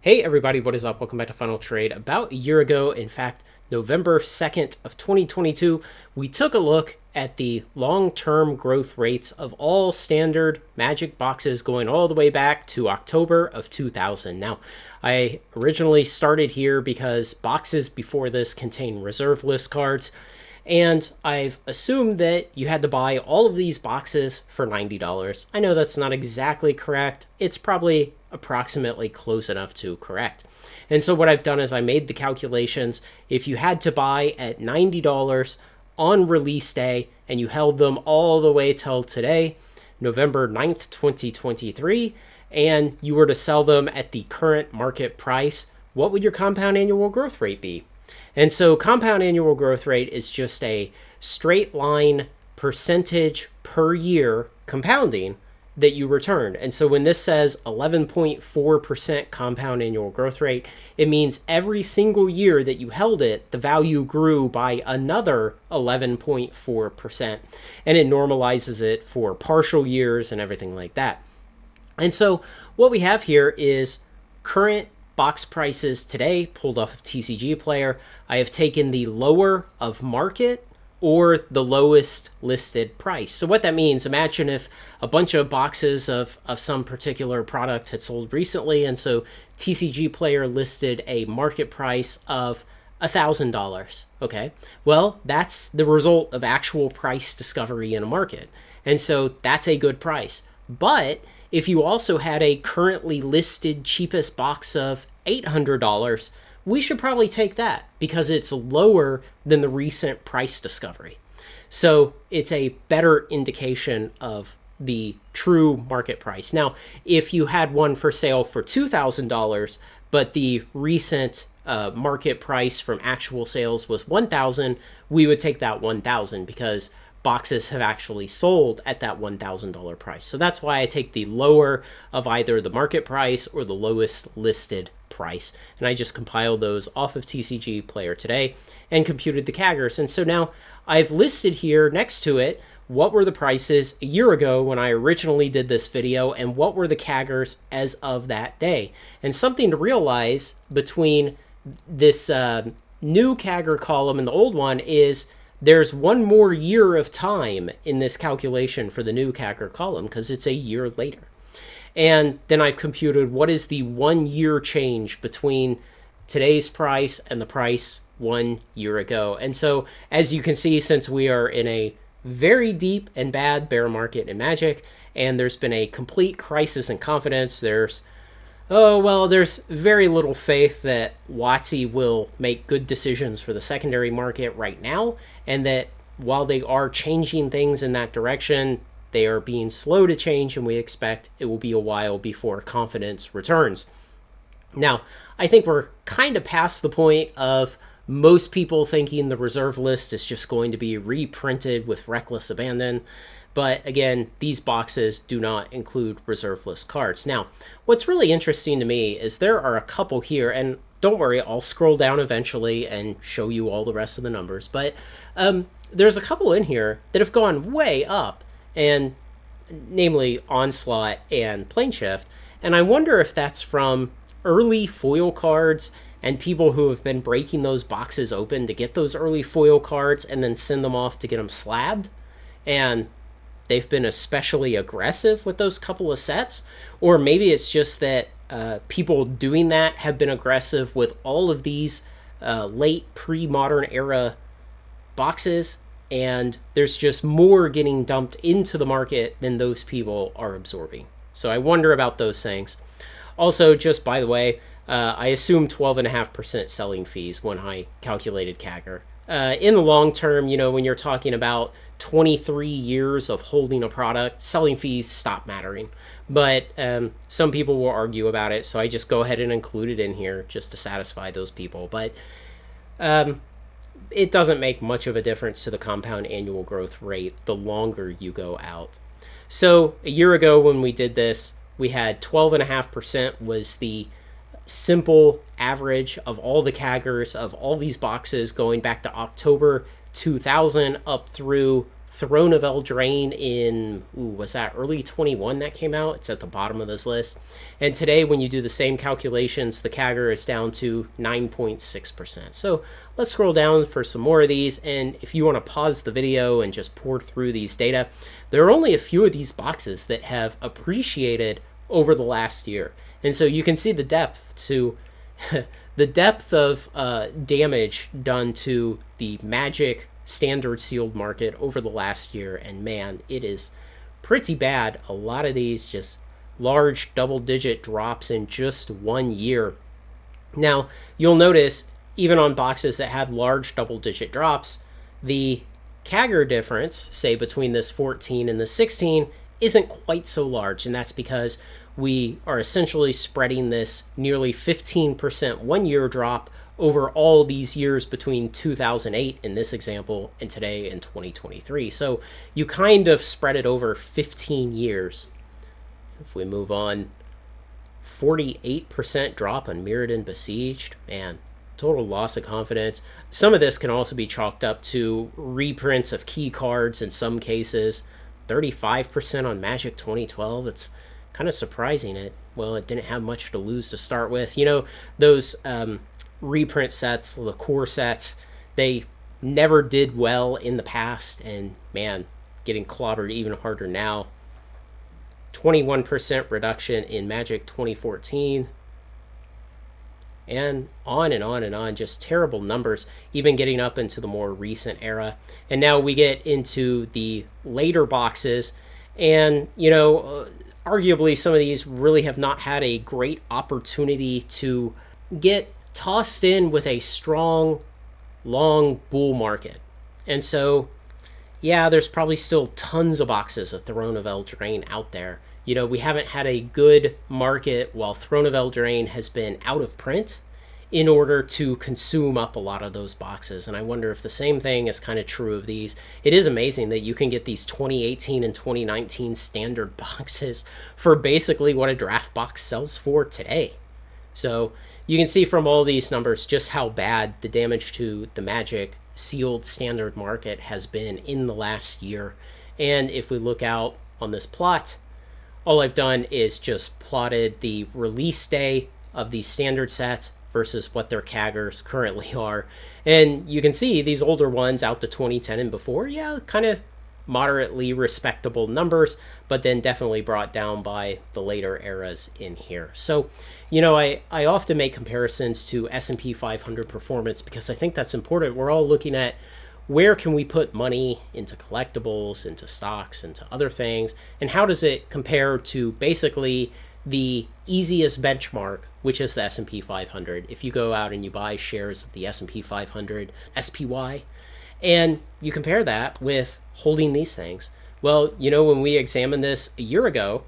Hey everybody, what is up? Welcome back to Final Trade. About a year ago, in fact, November 2nd of 2022, we took a look at the long-term growth rates of all standard Magic boxes going all the way back to October of 2000. Now, I originally started here because boxes before this contain reserve list cards, and I've assumed that you had to buy all of these boxes for $90. I know that's not exactly correct. It's probably approximately close enough to correct. And so what I've done is I made the calculations. If you had to buy at $90 on release day and you held them all the way till today, November 9th, 2023, and you were to sell them at the current market price, what would your compound annual growth rate be? And so compound annual growth rate is just a straight line percentage per year compounding that you returned. And so when this says 11.4% compound annual growth rate, it means every single year that you held it, the value grew by another 11.4%. And it normalizes it for partial years and everything like that. And so what we have here is current box prices today pulled off of TCG Player. I have taken the lower of market or the lowest listed price. So what that means, imagine if a bunch of boxes of some particular product had sold recently, and so TCG Player listed a market price of $1,000. Okay, well, that's the result of actual price discovery in a market. And so that's a good price. But if you also had a currently listed cheapest box of $800, we should probably take that because it's lower than the recent price discovery. So it's a better indication of the true market price. Now, if you had one for sale for $2,000, but the recent market price from actual sales was $1,000, we would take that $1,000 because boxes have actually sold at that $1,000 price. So that's why I take the lower of either the market price or the lowest listed price. And I just compiled those off of TCG Player today and computed the CAGRs. And so now I've listed here next to it what were the prices a year ago when I originally did this video and what were the CAGRs as of that day. And something to realize between this new CAGR column and the old one is there's one more year of time in this calculation for the new CAGR column because it's a year later. And then I've computed what is the 1 year change between today's price and the price 1 year ago. And so as you can see, since we are in a very deep and bad bear market in Magic, and there's been a complete crisis in confidence, there's very little faith that WotC will make good decisions for the secondary market right now, and that while they are changing things in that direction, they are being slow to change, and we expect it will be a while before confidence returns. Now, I think we're kind of past the point of most people thinking the reserve list is just going to be reprinted with reckless abandon. But again, these boxes do not include reserve list cards. Now, what's really interesting to me is there are a couple here, and don't worry, I'll scroll down eventually and show you all the rest of the numbers. But there's a couple in here that have gone way up, and namely Onslaught and Planeshift. And I wonder if that's from early foil cards and people who have been breaking those boxes open to get those early foil cards and then send them off to get them slabbed. And they've been especially aggressive with those couple of sets. Or maybe it's just that people doing that have been aggressive with all of these late pre-modern era boxes, and there's just more getting dumped into the market than those people are absorbing. So I wonder about those things. Also, just by the way, I assume 12.5% selling fees when I calculated CAGR. In the long term, when you're talking about 23 years of holding a product, selling fees stop mattering. But some people will argue about it, so I just go ahead and include it in here just to satisfy those people. But it doesn't make much of a difference to the compound annual growth rate the longer you go out. So a year ago when we did this, we had 12.5% was the simple average of all the CAGRs of all these boxes going back to October 2000 up through Throne of Eldraine in, was that early 21 that came out? It's at the bottom of this list. And today, when you do the same calculations, the CAGR is down to 9.6%. So let's scroll down for some more of these. And if you want to pause the video and just pour through these data, there are only a few of these boxes that have appreciated over the last year. And so you can see the depth to the depth of damage done to the Magic standard sealed market over the last year, and man, it is pretty bad. A lot of these just large double-digit drops in just 1 year. Now, you'll notice even on boxes that had large double-digit drops, the CAGR difference, say between this 14 and the 16, isn't quite so large, and that's because we are essentially spreading this nearly 15% 1 year drop over all these years between 2008 in this example and today in 2023. So you kind of spread it over 15 years. If we move on, 48% drop on Mirrodin Besieged. Man, total loss of confidence. Some of this can also be chalked up to reprints of key cards in some cases. 35% on Magic 2012. It's kind of surprising. It didn't have much to lose to start with. You know, those reprint sets, the core sets, they never did well in the past, and man, getting clobbered even harder now. 21% reduction in Magic 2014, and on and on and on. Just terrible numbers, even getting up into the more recent era. And now we get into the later boxes, and you know, arguably some of these really have not had a great opportunity to get tossed in with a strong, long bull market. And so, yeah, there's probably still tons of boxes of Throne of Eldraine out there. You know, we haven't had a good market while Throne of Eldraine has been out of print in order to consume up a lot of those boxes. And I wonder if the same thing is kind of true of these. It is amazing that you can get these 2018 and 2019 standard boxes for basically what a draft box sells for today. So you can see from all these numbers just how bad the damage to the Magic sealed standard market has been in the last year. And if we look out on this plot, all I've done is just plotted the release day of these standard sets versus what their CAGRs currently are. And you can see these older ones out to 2010 and before, yeah, kind of moderately respectable numbers, but then definitely brought down by the later eras in here. So, you know, I often make comparisons to S&P 500 performance because I think that's important. We're all looking at where can we put money into collectibles, into stocks, into other things, and how does it compare to basically the easiest benchmark, which is the S&P 500. If you go out and you buy shares of the S&P 500 SPY, and you compare that with holding these things, well, you know, when we examined this a year ago,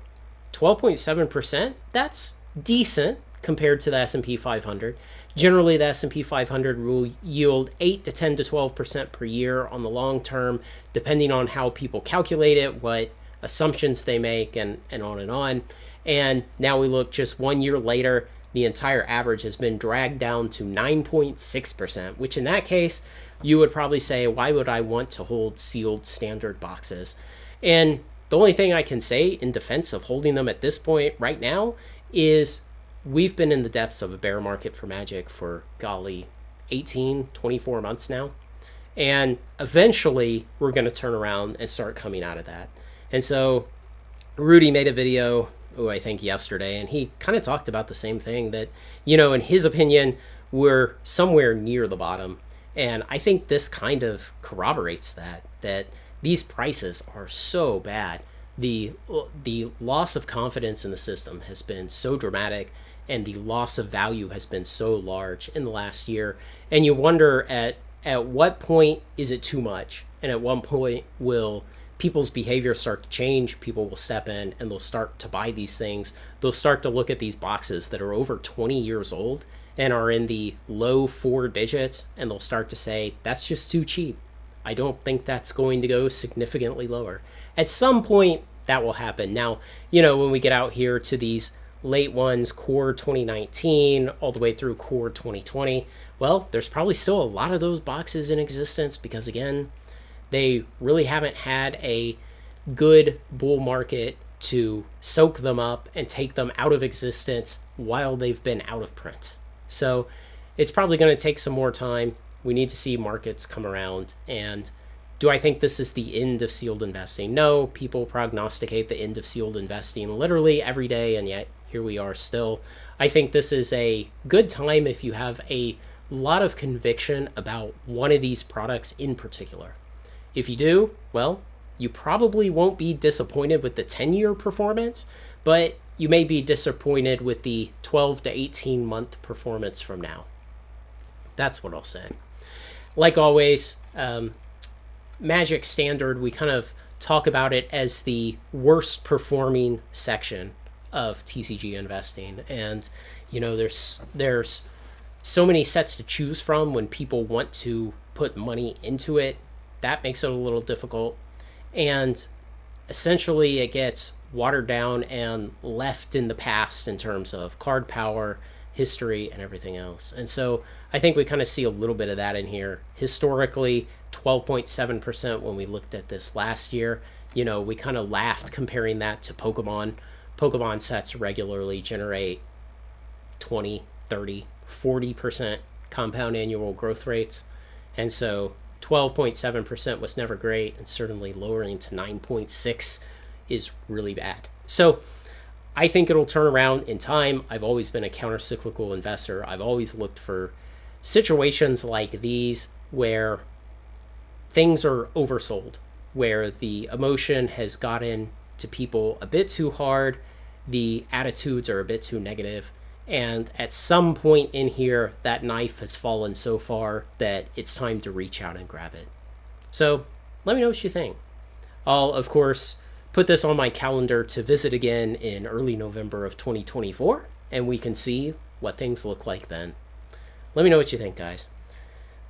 12.7%, that's decent compared to the S&P 500. Generally, the S&P 500 will yield 8 to 10 to 12% per year on the long term, depending on how people calculate it, what assumptions they make, and on and on. And now we look just 1 year later, the entire average has been dragged down to 9.6%, which in that case, you would probably say, why would I want to hold sealed standard boxes? And the only thing I can say in defense of holding them at this point right now is we've been in the depths of a bear market for Magic for, golly, 18, 24 months now. And eventually, we're going to turn around and start coming out of that. And so Rudy made a video, I think yesterday, and he kind of talked about the same thing, that, you know, in his opinion, we're somewhere near the bottom. And I think this kind of corroborates that these prices are so bad. The loss of confidence in the system has been so dramatic, and the loss of value has been so large in the last year. And you wonder at what point is it too much? And at what point will people's behavior start to change? People will step in and they'll start to buy these things. They'll start to look at these boxes that are over 20 years old and are in the low 4 digits, and they'll start to say, that's just too cheap. I don't think that's going to go significantly lower. At some point, that will happen. Now, you know, when we get out here to these late ones, core 2019, all the way through core 2020, well, there's probably still a lot of those boxes in existence because, again, They really haven't had a good bull market to soak them up and take them out of existence while they've been out of print. So it's probably going to take some more time. We need to see markets come around. And do I think this is the end of sealed investing? No, people prognosticate the end of sealed investing literally every day, and yet here we are still. I think this is a good time if you have a lot of conviction about one of these products in particular. If you do, well, you probably won't be disappointed with the 10-year performance, but you may be disappointed with the 12 to 18 month performance from now. That's what I'll say. Like always, Magic Standard, we kind of talk about it as the worst performing section of TCG investing. And, there's so many sets to choose from when people want to put money into it. That makes it a little difficult. And essentially it gets watered down and left in the past in terms of card power, history, and everything else. And so I think we kind of see a little bit of that in here. Historically, 12.7% when we looked at this last year. We kind of laughed comparing that to Pokemon. Pokemon sets regularly generate 20, 30, 40% compound annual growth rates. And so 12.7% was never great, and certainly lowering to 9.6 is really bad. So I think it'll turn around in time. I've always been a counter-cyclical investor. I've always looked for situations like these where things are oversold, where the emotion has gotten to people a bit too hard, the attitudes are a bit too negative, and at some point in here, that knife has fallen so far that it's time to reach out and grab it. So let me know what you think. I'll, of course, put this on my calendar to visit again in early November of 2024, and we can see what things look like then. Let me know what you think, guys.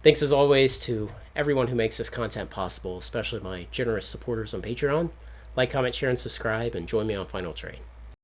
Thanks as always to everyone who makes this content possible, especially my generous supporters on Patreon. Like, comment, share, and subscribe, and join me on Final Trade.